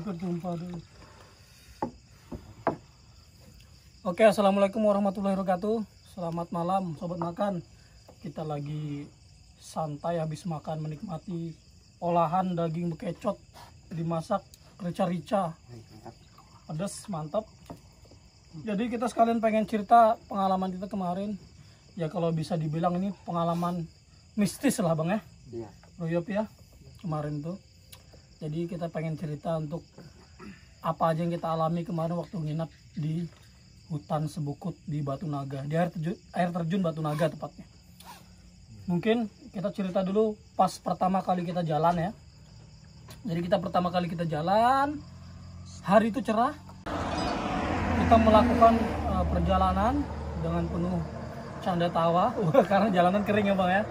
Bertumpah dulu. Oke, assalamualaikum warahmatullahi wabarakatuh. Selamat malam, sobat makan. Kita lagi santai habis makan, menikmati olahan daging bekecot dimasak rica-rica. Pedas, mantap. Jadi kita sekalian pengen cerita pengalaman kita kemarin. Ya kalau bisa dibilang ini pengalaman mistis lah bang ya. Iya. Royop ya kemarin tuh. Jadi kita pengen cerita untuk apa aja yang kita alami kemarin waktu nginap di hutan Sebukut di Batu Naga, di air terjun Batu Naga tepatnya. Mungkin kita cerita dulu pas pertama kali kita jalan ya. Jadi kita pertama kali kita jalan, hari itu cerah. Kita melakukan perjalanan dengan penuh canda tawa karena jalanan kering ya bang ya.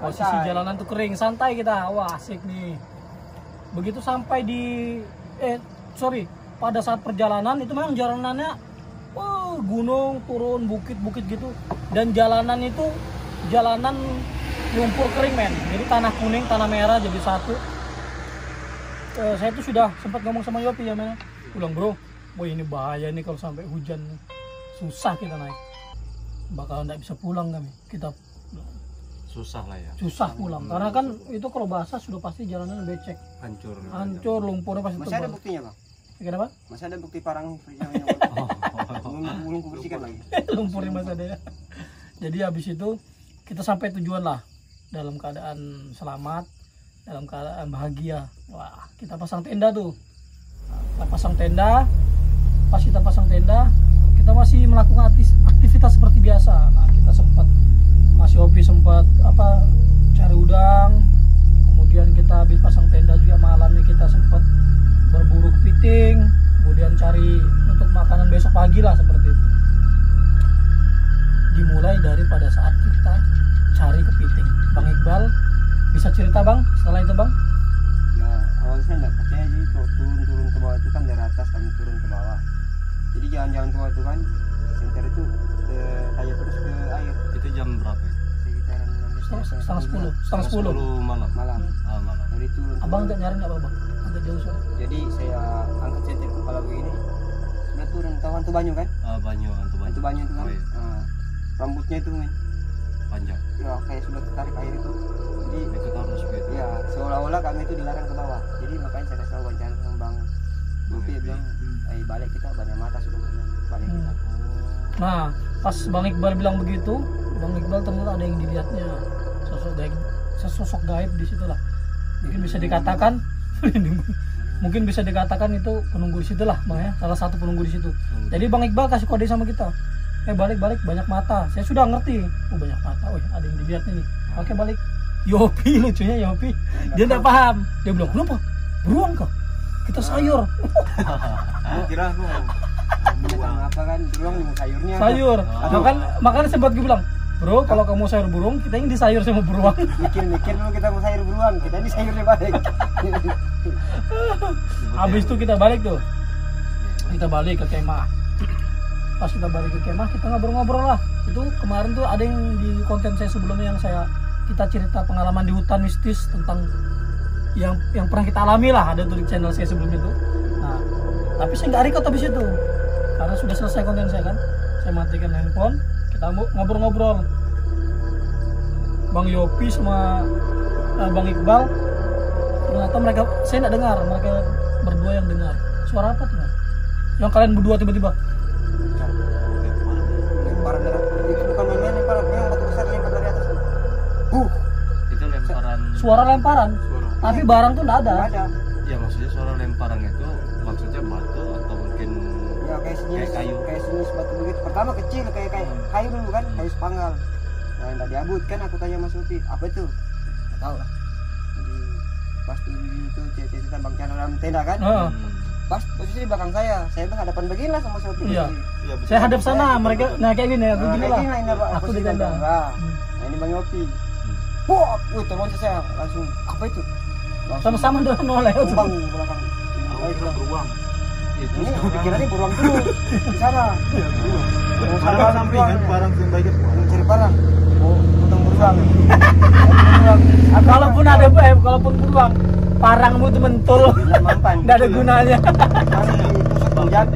Posisi jalanan tuh kering, santai kita, wah asik nih. Begitu sampai di pada saat perjalanan itu memang jalanannya gunung turun bukit-bukit gitu, dan jalanan itu jalanan lumpur kering men, jadi tanah kuning tanah merah jadi satu. Saya tuh sudah sempat ngomong sama Yopi ya men, pulang bro, ini bahaya nih kalau sampai hujan, susah kita naik, bakal nggak bisa pulang kami, kita susah lah ya, susah pulang karena kan itu kalau basah sudah pasti jalanannya becek, hancur lumpurnya pasti masih tebal. ada buktinya bang? Kenapa? Masih ada bukti parang belum kubersihkan lagi. Lumpurnya masih ada ya. Jadi habis itu kita sampai tujuan lah dalam keadaan selamat, dalam keadaan bahagia. Wah, kita pasang tenda tuh. Kita pasang tenda. Pas kita pasang tenda, kita masih melakukan aktivitas seperti biasa. Nah, kita Hobi sempat cari udang. Kemudian kita habis pasang tenda juga malamnya kita sempat berburu kepiting, kemudian cari untuk makanan besok pagi lah seperti itu. Dimulai dari pada saat kita cari kepiting. Bang Iqbal bisa cerita bang setelah itu bang? Ya awalnya saya nggak percaya sih, kalau turun ke bawah itu kan dari atas kami turun ke bawah. Jadi jalan-jalan ke bawah itu kan senter itu kayak terus ke air. Itu jam berapa? Setengah 10 malam. Malam. Dari itu abang nggak nyari nggak bang? Agak jauh soalnya. Jadi saya angkat senter kepala begini, sudah turun, tahu hantu banyu kan? Hantu banyu itu kan. Oh, iya. Rambutnya itu men, Panjang. ya kayak sudah tertarik air itu. Jadi Itu harus gitu. ya seolah-olah kami itu dilarang ke bawah. Jadi makanya saya kasih tahu wawancara sama bang Lupi, dia bilang balik kita banyak mata sudah balik kita. Nah pas Bang Iqbal bilang begitu, Bang Iqbal ternyata ada yang dilihatnya, sosok gaib di situ lah. Mungkin bisa dikatakan itu penunggu di situ lah bang ya, salah satu penunggu di situ. Jadi Bang Iqbal kasih kode sama kita, balik banyak mata. Saya sudah ngerti, banyak mata, ada yang dilihat ini. Oke balik. Yopi lucunya Yopi, dia nggak paham. Dia bilang kenapa? Beruang kah? Kita sayur. Kira Binatang apa kan, beruang dengan sayurnya. Sayur. Makanya sempat gue bilang, bro kalau kamu sayur burung, kita ini disayur sama beruang. Mikir dulu kita mau sayur beruang, kita ini sayurnya balik. Habis itu kita balik tuh. Kita balik ke kemah. Pas kita balik ke kemah, kita ngobrol-ngobrol lah. Itu kemarin tuh ada yang di konten saya sebelumnya yang kita cerita pengalaman di hutan mistis tentang yang pernah kita alami lah, ada tuh di channel saya sebelumnya tuh. Nah, tapi saya nggak record habis itu. Karena sudah selesai konten saya kan. Saya matikan handphone, kita ngobrol-ngobrol. Bang Yopi sama Bang Iqbal, ternyata saya nggak dengar, mereka berdua yang dengar. Suara apa tuh? Yang kalian berdua tiba-tiba Lemparan darah itu bukan main-main, lemparan yang batu besar lempar dari atas. Itu lemparan. suara lemparan, tapi barang tuh nggak ada. Nggak ada. Ya maksudnya suara lemparan itu maksudnya batu atau mungkin Ya kayak kayu. batu begitu. Pertama kecil kayak kayu dulu kan, kayu sepanggal. Nah, enggak diabut kan, aku tanya Mas Upi, apa itu? Enggak tahu lah. Jadi pas itu cerita Bang Chandra dalam tenda kan. Pas posisi di belakang saya bilang hadapan begini lah sama Mas Upi. Iya. Saya hadap sana, mereka kayak gini ya, begini lah. Aku di tenda. Nah, ini Bang Yopi. Pop, terus saya langsung, apa itu? Sama-sama udah noleh. Bang belakang. beruang. Ini pikirannya beruang dulu di sana. Ada sampingan barang yang baik Mencari barang. Potong beruang. Kalaupun ada kalaupun beruang, parangmu tuh mentul. Nggak mempan. Nggak ada gunanya. Harus ditusuk bujat,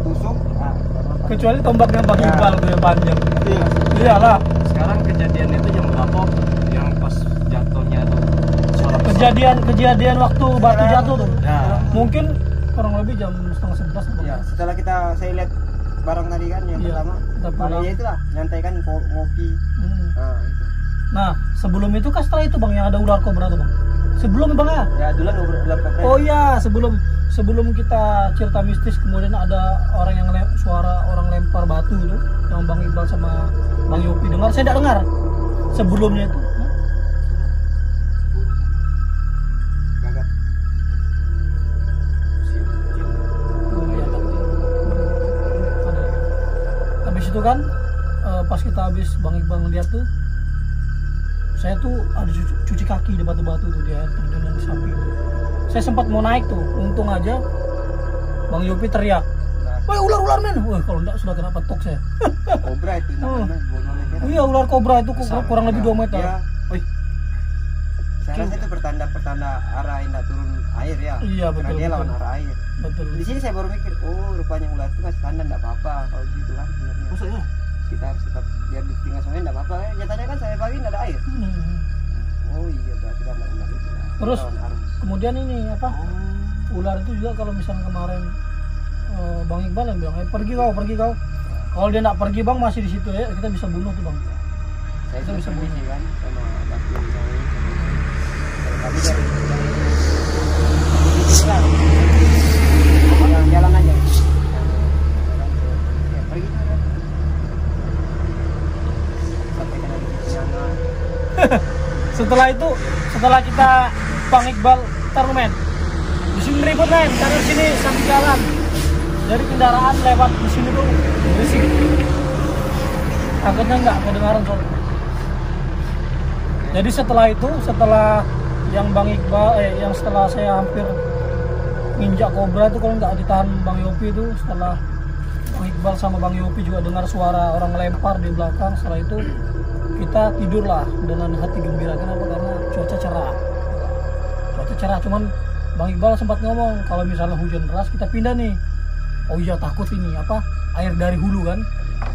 tusuk. Ah, nggak mempan. Kecuali tombaknya Bang Ya. Iqbal tuh yang panjang. Iya. Iyalah. Sekarang kejadian itu jam berapa? Yang pas jatuhnya tuh suara Kejadian waktu batu jatuh tuh. Ya. Mungkin kurang lebih jam 10:30 Bang. Ya, setelah saya lihat barang tadi kan yang Iya, pertama, kita pulang. ya itulah nyantai kan ngopi. Hmm. Nah, itu. Nah, sebelum itu kan setelah itu Bang yang ada ular kobra tuh Bang. Sebelum Bang ya? Ya duluan ular kobra. Oh iya, sebelum kita cerita mistis kemudian ada orang yang suara orang lempar batu itu yang Bang Iqbal sama Bang Yopi dengar, saya tidak dengar. Sebelumnya itu. Hah? Gagak. Oh iya, ada. Ada. Habis itu kan pas kita habis Bang Iqbal ngeliat tuh, saya tuh ada cuci kaki di batu-batu tuh di air terjun yang di samping tuh. Saya sempat mau naik tuh, untung aja Bang Yopi teriak, "Woi ular men!" Wah kalau enggak sudah kena petok saya. Kobra itu namanya. Oh iya ular kobra itu kurang lebih 2 meter. Ya, Wih, saya rasa itu pertanda arah hendak turun air ya. Iya, Karena betul, dia betul. lawan arah air. Betul. Di sini saya baru mikir, oh rupanya ular itu masih tanda enggak apa-apa kalau gitu kan. Sebenarnya. maksudnya? Kita harus tetap biar di tengah sungai enggak apa-apa. Nyatanya kan saya pagi enggak ada air. Hmm. Oh iya berarti kan ular itu. lah. Terus? Lawan arus. Kemudian ini apa? Oh. Ular itu juga kalau misalnya kemarin Bang Iqbal yang bilang, pergi kau. Kalau dia nggak pergi Bang masih di situ ya, kita bisa bunuh tuh Bang. Saya Kita sudah bisa permisi bunuh. kan sama batu yang saya kami dari Islam jalan aja ya, pergi kan sampai kena jangan Setelah kita Bang Iqbal taruh men, di sini ribut men, karena sini sambil jalan. Jadi kendaraan lewat di sini tuh berisik. Takutnya nggak kedengaran soalnya. Jadi setelah yang Bang Iqbal, yang setelah saya hampir nginjak kobra itu kalau nggak ditahan Bang Yopi itu, setelah Bang Iqbal sama Bang Yopi juga dengar suara orang lempar di belakang, setelah itu kita tidurlah dengan hati gembira. Kenapa? Karena cuaca cerah. Cuman Bang Iqbal sempat ngomong kalau misalnya hujan deras kita pindah nih. Oh iya takut ini apa air dari hulu kan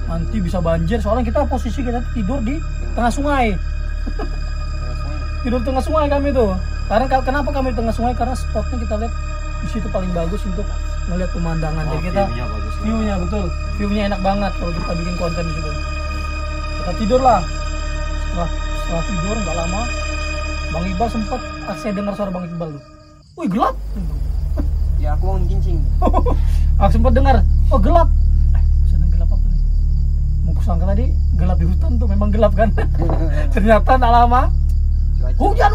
nanti bisa banjir, soalnya kita posisi kita tidur di tengah sungai. Tidur tengah sungai kami tuh. Karena kenapa kami di tengah sungai? Karena spotnya kita lihat di situ paling bagus untuk melihat pemandangan. Jadi kita View-nya bagus. view-nya betul, view-nya enak banget kalau kita bikin konten di situ. Kita tidur lah. Setelah tidur nggak lama, Bang Iqbal sempat saya dengar suara Bang Iqbal tuh. Wih gelap. ya aku mau kincing Aku sempat dengar, oh gelap. Sedang gelap apa nih? Mau kusangka tadi gelap di hutan tuh, memang gelap kan? Ternyata tak lama hujan,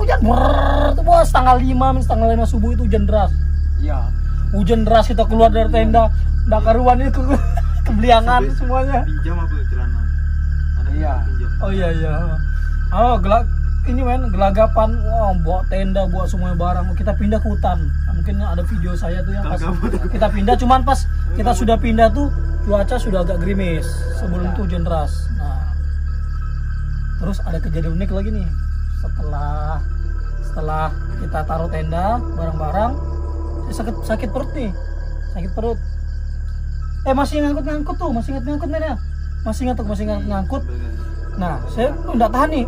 bos tanggal 5 subuh itu hujan deras. iya Hujan deras kita keluar dari tenda, nggak karuan itu kebeliangan semuanya. Pinjam apa celana? Ada Iya. pinjam. Oh iya. Oh ini men gelagapan, wah bawa tenda, bawa semua barang. Kita pindah ke hutan. Mungkin ada video saya tuh yang pas kita pindah, cuman pas kita sudah pindah tuh cuaca sudah agak gerimis. Sebelum itu hujan deras. Nah, terus ada kejadian unik lagi nih. Setelah kita taruh tenda, barang-barang, saya sakit perut nih. Sakit perut. Masih ngangkut tuh, masih ngangkut men ya. Masih ngangkut. Nah, saya nggak tahan nih.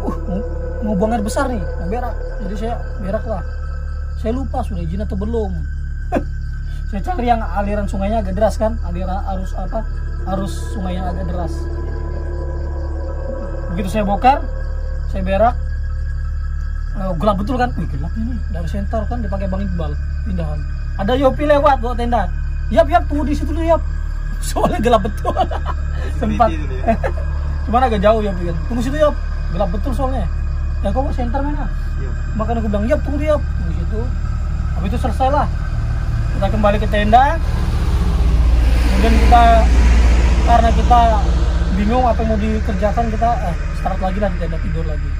Mau buang air besar nih, mau berak. Jadi saya berak lah. Saya lupa sudah izin atau belum. Saya cari yang aliran sungainya agak deras kan, arus sungai yang agak deras. Begitu saya bongkar, saya berak, gelap betul kan? Wih gelap ini, dari senter kan dipakai Bang Iqbal pindahan. Ada Yopi lewat bawa tenda. Yap tunggu di situ dulu yap. Soalnya gelap betul. Sempat. Cuman agak jauh Yopi kan. Tunggu situ yap, gelap betul soalnya. Ya kok senter mana? Makanya aku bilang yap tunggu yap di situ. Habis itu selesai lah. Kita kembali ke tenda. Kemudian karena kita bingung apa yang mau dikerjakan, kita start lagi lah di tenda, tidur lagi.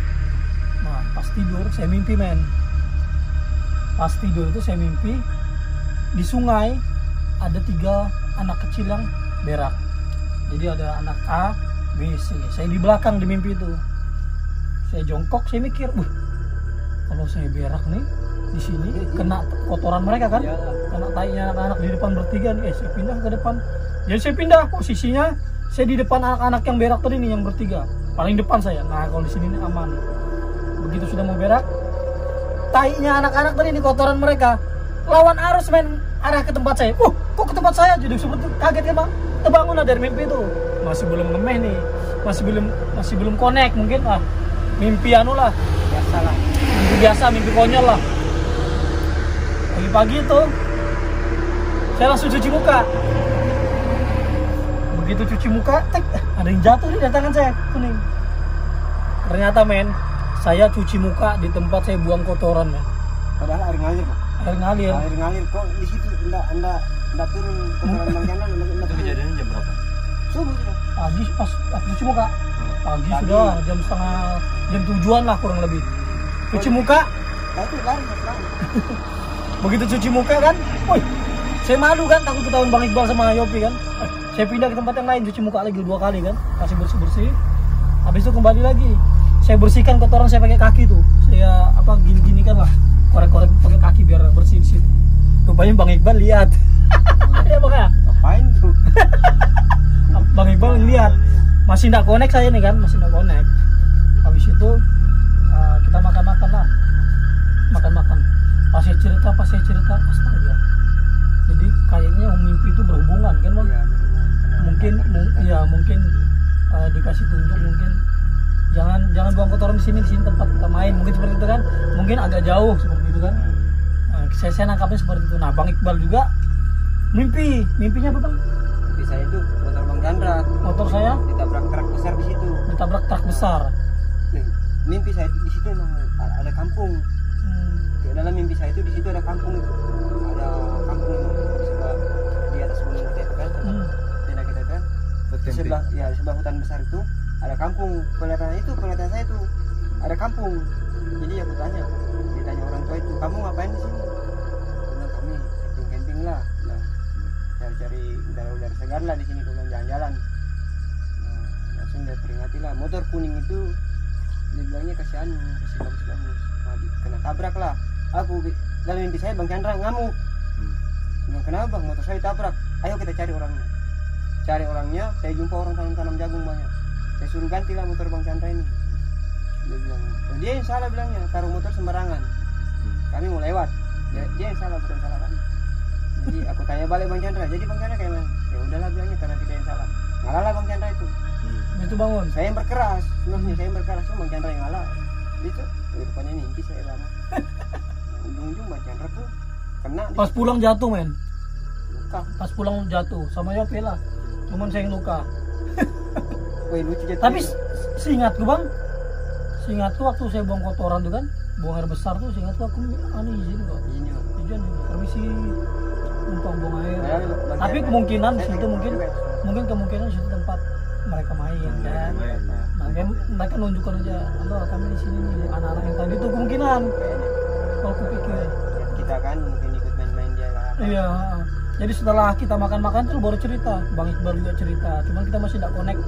Nah pas tidur saya mimpi men. Pas tidur itu saya mimpi di sungai ada 3 anak kecil yang berak. Jadi ada anak A, B, C. Saya di belakang di mimpi itu. Saya jongkok, saya mikir, kalau saya berak nih, di sini, kena kotoran mereka kan, kena tainya anak-anak di depan bertiga nih. Saya pindah ke depan. Jadi saya pindah posisinya, saya di depan anak-anak yang berak tadi nih yang bertiga, paling depan saya. Nah kalau di sini nih aman. Begitu sudah mau berak, tainya anak-anak tadi nih kotoran mereka lawan arus men arah ke tempat saya. Kok ke tempat saya? Jadi seperti kaget kan bang. Terbangun lah dari mimpi itu. Masih belum ngemeh nih, masih belum connect mungkin lah. Mimpi anu lah, biasa lah. mimpi biasa, mimpi konyol lah. Pagi-pagi itu saya langsung cuci muka. Begitu cuci muka, ada yang jatuh nih di tangan saya kuning. Ternyata men, saya cuci muka di tempat saya buang kotoran men. Padahal air ngalir kok. Air ngalir. Air ngalir kok di situ enggak turun kotoran Bang Chandra. Itu kejadiannya jam berapa? Subuh sudah. Pagi pas cuci muka. Pagi sudah jam 7-an lah kurang lebih. Cuci muka, Saya tuh lari mas lari. begitu cuci muka kan, woi, saya malu kan, takut ketahuan Bang Iqbal sama Yopi kan. Saya pindah ke tempat yang lain, cuci muka lagi 2 kali kan, kasih bersih. Habis itu kembali lagi, saya bersihkan kotoran saya pakai kaki tuh. Saya gini kan lah, korek-korek pakai kaki biar bersih di situ. Rupanya Bang Iqbal lihat. Ya Bang ya? Ngapain tuh? Bang Iqbal lihat. Masih nggak connect saya nih kan, masih nggak connect. Habis itu kita makan-makan lah. Makan-makan. Pas saya cerita, astaga. Jadi kayaknya mimpi itu berhubungan kan Bang? Iya, Mungkin dikasih tunjuk mungkin jangan buang kotoran di sini tempat kita main, mungkin seperti itu kan, mungkin agak jauh seperti itu kan. Saya nangkapnya seperti itu. Nah Bang Iqbal juga mimpinya apa Bang? Mimpi saya itu motor Bang Chandra. Motor saya Ditabrak truk besar di situ. ditabrak truk besar. Nih, mimpi saya itu di situ emang ada kampung. Di dalam mimpi saya itu di situ ada kampung itu. Ada kampung di sebelah di atas gunung kita itu kan. Tenda kita kan. Di sebelah hutan besar itu ada kampung. Penglihatan saya itu ada kampung. Jadi aku ditanya orang tua itu, kamu ngapain di sini? Bilang kami camping lah. Nah, cari udara segar lah di sini, aku bilang jalan-jalan. Nah, langsung dia peringati lah. Motor kuning itu dia bilangnya kasih bagus. Nah, kena tabrak lah. Aku dalam mimpi saya Bang Chandra ngamuk. Bilang kenapa Bang, motor saya ditabrak? Ayo kita cari orangnya. Saya jumpa orang tanam jagung banyak. Saya suruh gantilah motor Bang Chandra ini. Dia bilang, dia yang salah bilangnya, taruh motor sembarangan. Kami mau lewat. Dia yang salah, bukan salah kami. Jadi aku tanya balik Bang Chandra, jadi Bang Chandra kayak mana? Ya udahlah bilangnya karena kita yang salah. Ngalah lah Bang Chandra itu. Itu bangun. Saya yang berkeras, sebenarnya saya yang berkeras, Bang Chandra yang ngalah. Itu rupanya mimpi saya lama. Ujung-ujung Bang Chandra tuh kena. Pas pulang jatuh men. Luka. Pas pulang jatuh sama Yopi lah. Cuman saya yang luka. Wih lucu jatuh. Tapi seingatku Bang, waktu saya buang kotoran tuh kan, buang air besar tuh, seingatku aku izin kok. Izin permisi numpang buang air. Tapi kemungkinan di situ mungkin kemungkinan di situ tempat mereka main kan. Mereka nunjukkan aja, halo kami di sini nih, anak-anak yang tadi tuh kemungkinan. Kalau aku pikir kita kan mungkin ikut main-main dia lah. Iya. Jadi setelah kita makan-makan tuh baru cerita, Bang Iqbal juga cerita. Cuman kita masih tidak connect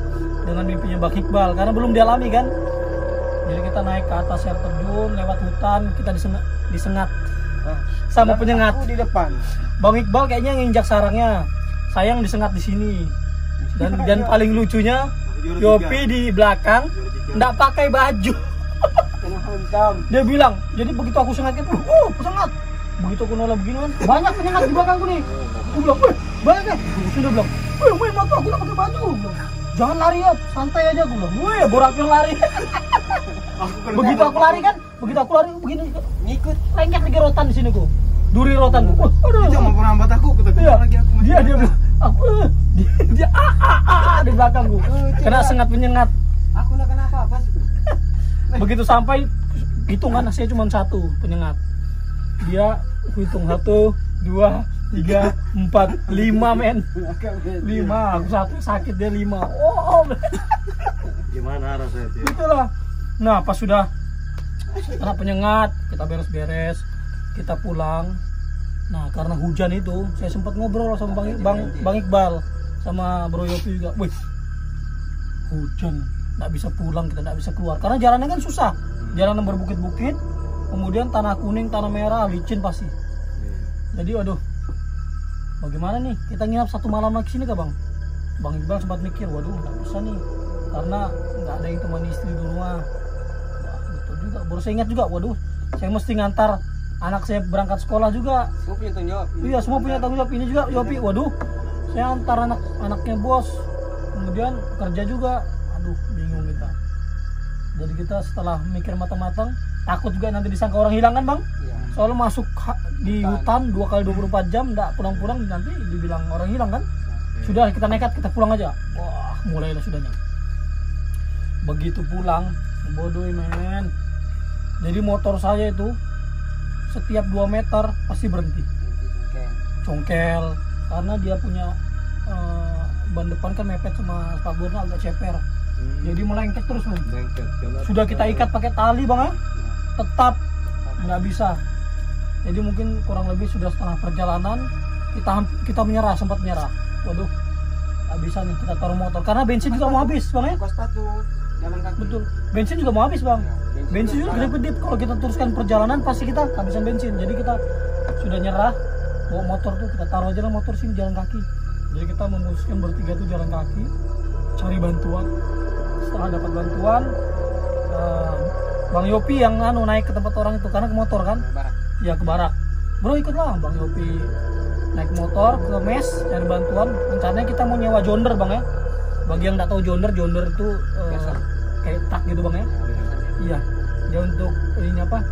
dengan mimpinya Bang Iqbal karena belum dialami kan. Jadi kita naik ke atas air terjun, lewat hutan, kita disengat sama penyengat. Aku di depan. Bang Iqbal kayaknya nginjak sarangnya, saya yang disengat di sini. Dan paling lucunya Yopi di belakang nggak pakai baju. Dia bilang, jadi begitu aku sengat gitu, sengat. Begitu aku nolak begini kan, banyak penyengat di belakangku nih. Aku bilang, banyak ya. Dia bilang, main motor aku nggak pakai baju. Jangan lari ya, santai aja. Aku bilang, borak yang lari. Begitu aku lari begini, ngikut. lengket lagi rotan di sini ku, duri rotan ku. Dia jangan pernah hambat aku lagi aku. Dia bilang, dia di belakangku, kena sengat penyengat. Aku nggak kena apa-apa sih. Begitu sampai hitungan saya cuma 1 penyengat. Dia hitung 1, 2, 3, 4, 5 men. 5, aku sakit dia 5. Gimana rasanya sih? Itulah. Nah pas sudah kena penyengat, kita beres-beres, kita pulang. Nah karena hujan itu, saya sempat ngobrol sama Bang Iqbal sama Bro Yopi juga. Wih, hujan, nggak bisa pulang, kita nggak bisa keluar karena jalannya kan susah, jalanan berbukit-bukit. kemudian tanah kuning, tanah merah, licin pasti. Jadi waduh, bagaimana nih kita nginap 1 malam lagi sini kah bang? Bang Iqbal sempat mikir, waduh nggak bisa nih, karena nggak ada yang temani istri di rumah. Wah, betul juga. Baru saya ingat juga, waduh, saya mesti ngantar anak saya berangkat sekolah juga. Semua punya tanggung jawab. Iya, semua punya tanggung jawab. Ini juga Yopi, waduh, saya antar anak-anaknya bos, kemudian kerja juga. Aduh, bingung kita. Jadi kita setelah mikir matang-matang, takut juga nanti disangka orang hilang kan bang? Iya. Soalnya masuk di hutan 2 kali 24 jam, nggak pulang-pulang nanti dibilang orang hilang kan? Sudah kita nekat, kita pulang aja. Wah, mulailah sudahnya. Begitu pulang, bodoh men. Jadi motor saya itu setiap 2 meter pasti berhenti. Congkel, karena dia punya ban depan kan mepet sama spakbornya agak ceper. Jadi melengket terus men. Sudah kita ikat pakai tali bang ya, tetap nggak bisa. Jadi mungkin kurang lebih sudah setengah perjalanan kita menyerah, sempat menyerah. Waduh, nggak bisa nih kita taruh motor karena bensin juga mau habis bang ya. Kos sepatu, jalan kaki. Betul, bensin juga mau habis bang. Ya, Bensin juga kedip-kedip. Kalau kita teruskan perjalanan pasti kita habisan bensin. Jadi kita sudah nyerah, bawa motor tuh kita taruh aja lah motor sini, jalan kaki. Jadi kita memutuskan bertiga tuh jalan kaki, cari bantuan. Setelah dapat bantuan, Bang Yopi yang naik ke tempat orang itu karena ke motor kan. Barak. Ya ke barak. Bro ikutlah Bang Yopi naik motor ke mes cari bantuan. Rencananya kita mau nyewa jonder bang ya. Bagi yang nggak tahu jonder itu kayak truk gitu bang ya. Iya. Dia untuk ini apa?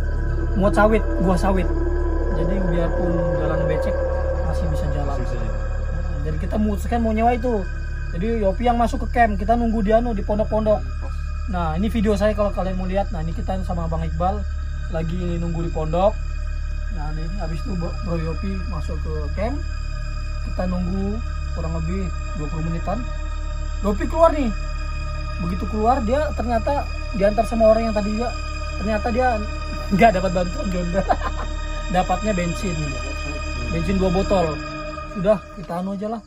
Muat sawit, buah sawit. Jadi biarpun jalan becek masih bisa jalan. Jadi kita memutuskan mau nyewa itu. Jadi Yopi yang masuk ke camp, kita nunggu dia di pondok-pondok. Nah ini video saya kalau kalian mau lihat. Nah ini kita sama Bang Iqbal lagi nunggu di pondok. Nah ini habis itu Bro Yopi masuk ke camp, kita nunggu kurang lebih 20 menitan. Yopi keluar nih, begitu keluar dia ternyata diantar sama orang yang tadi dia, ternyata dia nggak dapat bantuan jonder. Dapatnya bensin 2 botol. Sudah kita aja lah,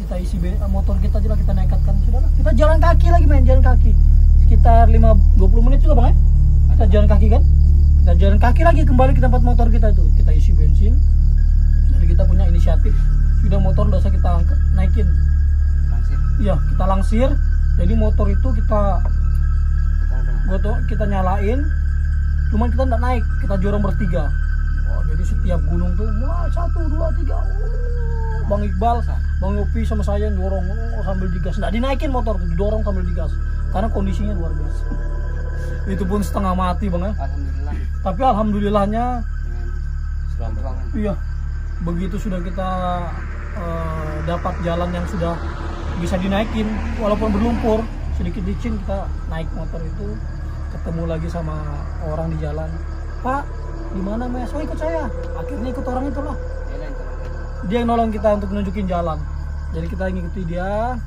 kita isi motor kita aja lah, kita nekatkan sudah lah. Kita jalan kaki lagi jalan kaki sekitar 20 menit juga bang ya. Kita jalan kaki kan. Kita jalan kaki lagi kembali ke tempat motor kita itu. Kita isi bensin. Jadi kita punya inisiatif. Sudah motor udah kita naikin. Langsir. Iya, kita langsir. Jadi motor itu kita nyalain. Cuman kita nggak naik, kita jorong bertiga. Oh, jadi setiap gunung tuh mulai 1, 2, 3. Bang Iqbal, Bang Yopi sama saya dorong sambil digas. Nggak dinaikin motor tuh, didorong sambil digas. Karena kondisinya luar biasa. Itu pun setengah mati bang ya. Alhamdulillah. Tapi alhamdulillahnya Selamat. iya, begitu sudah kita dapat jalan yang sudah bisa dinaikin walaupun berlumpur sedikit licin, kita naik motor itu ketemu lagi sama orang di jalan. Pak, gimana mas? Oh ikut saya. Akhirnya ikut orang itu lah. Dia yang nolong kita untuk nunjukin jalan. Jadi kita ngikuti dia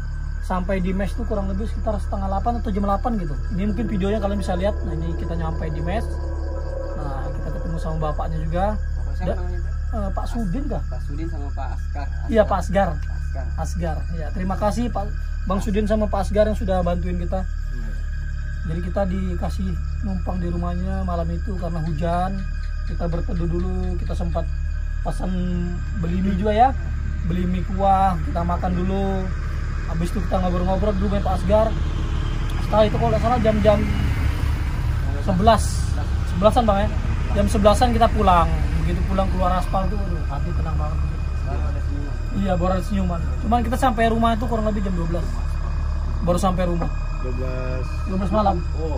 sampai di mes tuh kurang lebih sekitar setengah 8 atau jam 8 gitu. Ini mungkin videonya kalian bisa lihat. Nah ini kita nyampe di mes. Nah kita ketemu sama bapaknya juga. Pak Sudin kah? Pak Sudin sama Pak Asgar. Iya Pak Asgar. Ya terima kasih Pak Bang Sudin sama Pak Asgar yang sudah bantuin kita. Jadi kita dikasih numpang di rumahnya malam itu karena hujan. Kita berteduh dulu. Kita sempat pesan beli mie juga ya. Beli mie kuah. Kita makan dulu. Habis itu kita ngobrol-ngobrol dulu sama Pak Asgar. Setelah itu kalau nggak salah jam-jam 11-an bang ya. Jam 11-an kita pulang. Begitu pulang keluar aspal tuh, aduh, hati tenang banget. Iya, baru ada senyuman. Cuman kita sampai rumah itu kurang lebih jam 12. Baru sampai rumah. 12 malam. Oh.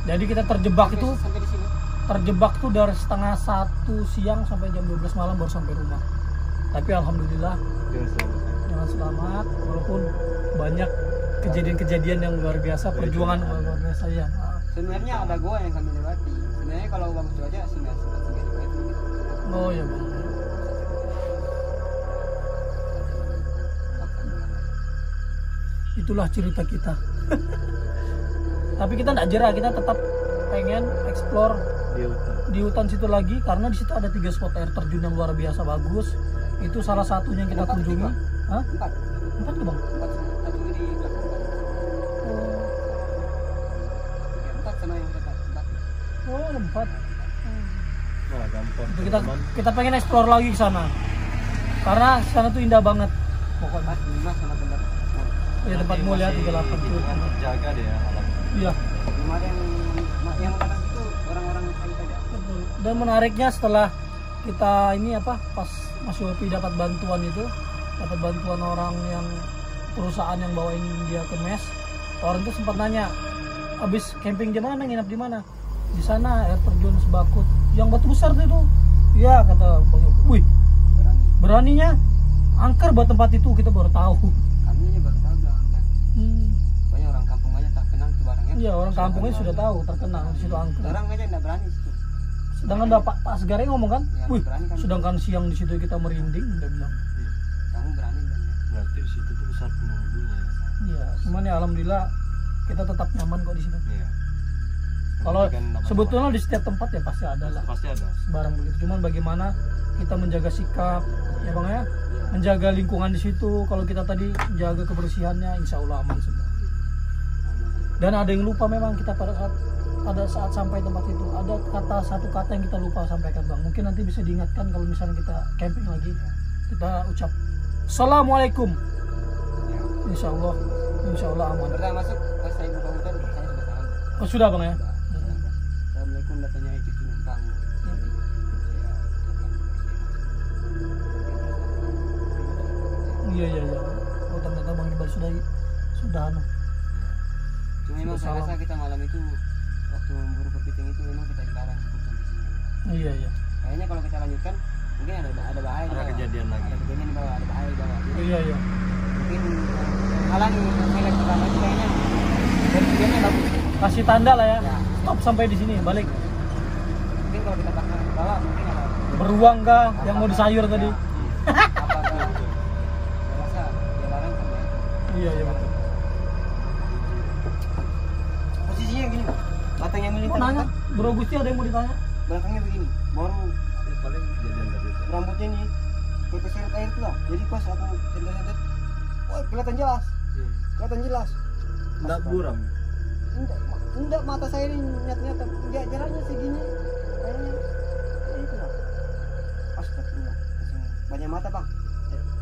Jadi kita terjebak itu, Sampai di sini. terjebak tuh dari setengah 1 siang sampai jam 12 malam baru sampai rumah. Tapi alhamdulillah dengan selamat, walaupun banyak kejadian-kejadian yang luar biasa, perjuangan luar biasa ya. Sebenarnya ada goa yang kami lewati. Sebenarnya kalau bagus cuaca singgah di goa itu. Oh ya bang. Itulah cerita kita. Tapi kita tidak jerah, kita tetap pengen explore di hutan situ lagi karena di situ ada 3 spot air terjun yang luar biasa bagus. Itu salah satunya yang kita kunjungi. Hah? 4 ke bang? 4 satu di belakang. Oh, 4 sama yang dekat. 4. oh 4. Itu kita pengen explore lagi ke sana. Karena sana tuh indah banget. Pokoknya. Mas sama tempat. Ya tempat mulia 38 itu kan terjaga deh ya alam. Iya. Belum ada yang datang itu orang-orang Melayu saja. Betul. Dan menariknya setelah kita ini apa pas Mas Yopi dapat bantuan itu, dapat bantuan orang yang perusahaan yang bawain dia ke mes, orang itu sempat nanya, habis camping di mana, nginap di mana? Di sana air terjun Sebakut, yang batu besar tuh itu. Iya kata Bang Yopi. Wih, beraninya angker buat tempat itu, kita baru tahu. Kami ini baru tahu kan. Banyak orang kampung aja tak kenal itu barangnya. Iya, orang kampungnya sudah tahu terkenal di situ angker. Orang aja enggak berani situ. Sedangkan Pak Asgari ngomong kan, Ya, wih, berani kan. sedangkan siang di situ kita merinding, dia bilang. Kamu berani kan ya? Berarti di situ tuh besar penunggunya. Iya, cuman ya alhamdulillah kita tetap nyaman kok di situ. Iya. Kalau Kan dapat sebetulnya di setiap tempat ya pasti ada lah pasti ada. barang begitu. Cuman bagaimana kita menjaga sikap, ya bang ya, menjaga lingkungan di situ. Kalau kita tadi jaga kebersihannya, insya Allah aman semua. Dan ada yang lupa memang kita pada saat sampai tempat itu ada satu kata yang kita lupa sampaikan bang. Mungkin nanti bisa diingatkan kalau misalnya kita camping lagi, kita ucap Assalamualaikum. Insya Allah aman. Pertama masuk pas saya buka hutan saya sudah salam. Oh sudah bang ya. Assalamualaikum datanya itu numpang. Iya. Oh ternyata bang Iqbal sudah anu. Cuma memang saya rasa kita malam itu waktu memburu kepiting itu memang kita dilarang cukup sampai sini. Iya. Kayaknya kalau kita lanjutkan mungkin ada bahaya. Ada kejadian lagi. Ada kejadian di bawah, ada bahaya di bawah. Jadi, Iya. mungkin halangi highlight pertama itu kayaknya dan kemudiannya bagus. Kasih tanda lah ya. Ya. Stop sampai di sini, balik. Mungkin kalau kita paksa ke bawah mungkin ada Beruang kah yang mau disayur tadi? apa saya rasa dia larang karena itu. Iya betul. Posisinya gini, batang yang Mau melintang nanya, kan, Bro Gusti ada yang mau ditanya? belakangnya begini, baru Ya, paling kejadian tadi itu. rambutnya nih kepeseret air itu lah. Jadi pas aku sendet-sendet, wah kelihatan jelas. Enggak buram. Enggak, mata saya ini nyata-nyata, dia jalannya segini, kayaknya ya itu lah. Astagfirullah, banyak mata bang.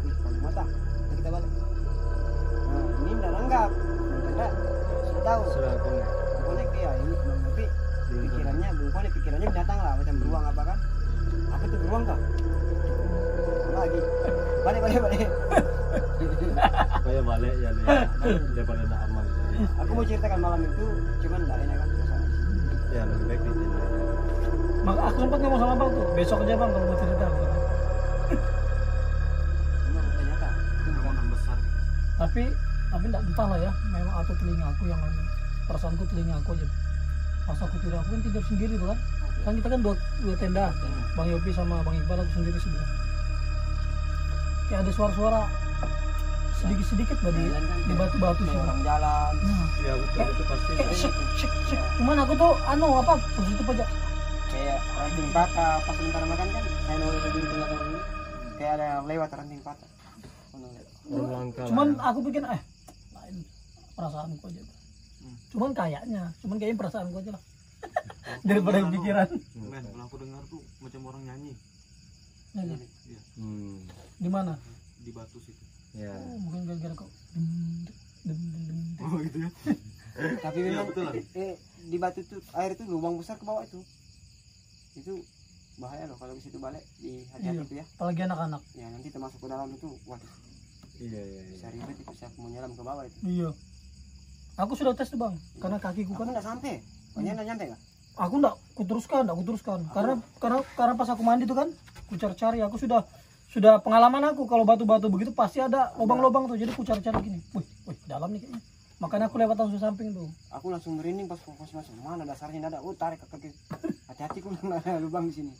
Wih, banyak mata. Jadi kita balik. Nah, ini enggak nanggap, enggak sudah tahu. Sudah aku Konek dia ini belum tapi Belum pikirannya binatang lah, macam beruang apa kan? Apa itu beruang kah? Lagi balik. kayak balik ya daripada enggak aman. Aku mau ceritakan malam itu, cuman enggak enak kan suasana. Ya lebih baik di sini. Maka aku sempat ngomong sama bang tuh, besok aja bang kalau mau cerita. Cuma ternyata itu bukan besar. Tapi enggak entah lah ya, memang atau telinga aku yang anu. Perasaanku telinga aku aja. Pas aku tidur aku kan tidur sendiri tuh kan. Kan kita kan dua tenda, Bang Yopi sama Bang Iqbal, aku sendiri sebelah. Kayak ada suara-suara sedikit-sedikit di batu-batu sih. orang jalan. Nah, Ya betul itu pasti. kayak syek. Cuman aku tuh apa positif aja. Kayak ranting patah pas sebentar makan kan saya noleh ke diri belakang ini kayak ada yang lewat ranting patah. Orang langka. Cuman aku pikir lain perasaanku aja. Cuman kayaknya perasaanku aja lah. Daripada pikiran. Men, kalau aku dengar tuh macam orang nyanyi Iya. Hmm. Di mana? di batu situ. Ya. Oh, mungkin gara-gara kok. Oh gitu ya. Tapi Iya, memang betul lah. di batu itu air itu lubang besar ke bawah itu bahaya loh kalau ke situ balik di hati-hati Iya. itu ya. Apalagi anak-anak. Ya nanti termasuk ke dalam itu waduh Iya. bisa ribet itu siapa mau nyelam ke bawah itu. Iya. Aku sudah tes tuh bang, karena kakiku Aku kan. nggak sampai. Banyak nggak nyampe nggak? Aku enggak kuteruskan. Karena pas aku mandi tuh kan, ku cari aku sudah pengalaman aku kalau batu-batu begitu pasti ada lubang-lubang tuh. Jadi ku cari gini. Wih, dalam nih kayaknya. Makanya aku lewat langsung samping tuh. Aku langsung merinding pas fokus masuk. Mana dasarnya nggak ada. Tarik ke kaki. Hati-hati ku ada lubang di sini.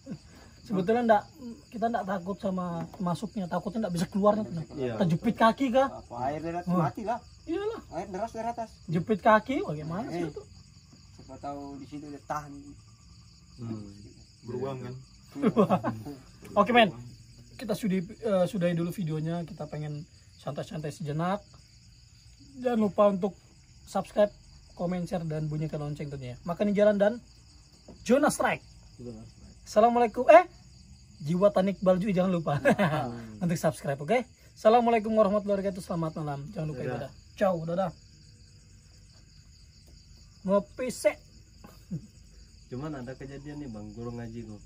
Sebetulnya kita enggak takut sama masuknya, takutnya enggak bisa keluarnya. Iya. Terjepit kaki kah? Apa air dari atas mati lah. Iyalah, Air deras dari atas. jepit kaki bagaimana sih itu? Siapa tahu di situ udah tahan. Beruang kan. Oke men, kita sudahi dulu videonya. Kita pengen santai-santai sejenak. Jangan lupa untuk subscribe, komen, share, dan bunyikan lonceng tentunya. Makan di jalan dan Jonas Strike. Assalamualaikum. Jiwa Tani Iqbal juga jangan lupa untuk subscribe, oke? Assalamualaikum warahmatullahi wabarakatuh. Selamat malam. Jangan lupa ibadah. Ciao, dadah. Ngopi sek. Cuman ada kejadian nih bang, guru ngaji gua